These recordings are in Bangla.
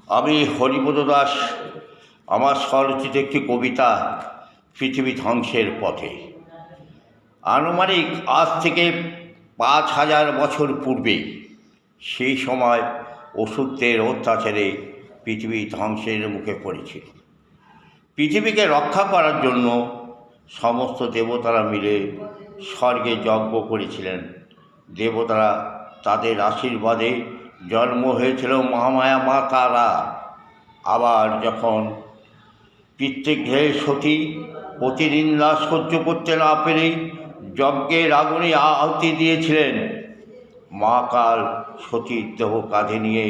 আমি হরিপদ দাস। আমার স্বরচিত একটি কবিতা পৃথিবী ধ্বংসের পথে। আনুমানিক আজ থেকে ৫,০০০ বছর পূর্বে সেই সময় অসুরদের অত্যাচারে পৃথিবী ধ্বংসের মুখে পড়েছিল। পৃথিবীকে রক্ষা করার জন্য সমস্ত দেবতারা মিলে স্বর্গে যজ্ঞ করেছিলেন। দেবতারা তাদের আশীর্বাদে জন্ম হয়েছিল মহামায়া মা তারা। আবার যখন পিতৃগৃহে সতী প্রতিনিন্দা সহ্য করতে না পেরেই যজ্ঞের আগুনে আহুতি দিয়েছিলেন, মা কাল সতীর দেহ কাঁধে নিয়ে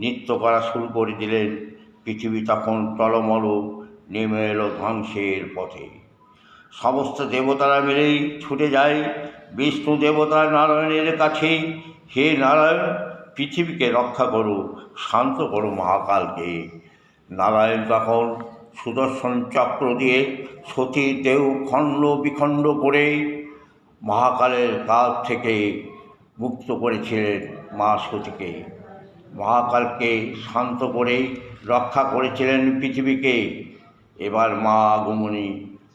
নৃত্য করা শুরু করে দিলেন। পৃথিবী তখন টলমল নেমে এলো ধ্বংসের পথে। সমস্ত দেবতারা মিলেই ছুটে যায় বিষ্ণু দেবতা নারায়ণের কাছে। হে নারায়ণ, পৃথিবীকে রক্ষা করো, শান্ত করো মহাকালকে। নারায়ণ তখন সুদর্শন চক্র দিয়ে সতীর দেহ খণ্ড বিখণ্ড করে মহাকালের কাছ থেকে মুক্ত করেছিলেন মা সতীকে। মহাকালকে শান্ত করে রক্ষা করেছিলেন পৃথিবীকে। এবার মা আগমনী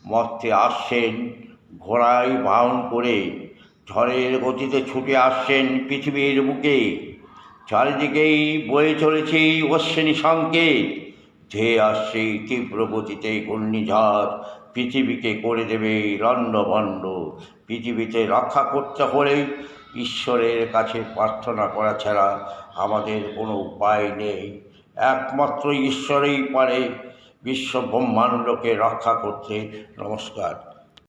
মর্তে আসছেন ঘোড়ায় বাহন করে, ঝড়ের গতিতে ছুটে আসছেন পৃথিবীর বুকে। চারিদিকেই বয়ে চলেছে অশ্বিনী সংকেত, ধেয়ে আসছে তীব্র গতিতে ঘূর্ণিঝড়, পৃথিবীকে করে দেবে লণ্ডভণ্ড। পৃথিবীতে রক্ষা করতে হলে ঈশ্বরের কাছে প্রার্থনা করা ছাড়া আমাদের কোনো উপায় নেই। একমাত্র ঈশ্বরই পারে বিশ্ব ব্রহ্মাণ্ডকে রক্ষা করতে। নমস্কার।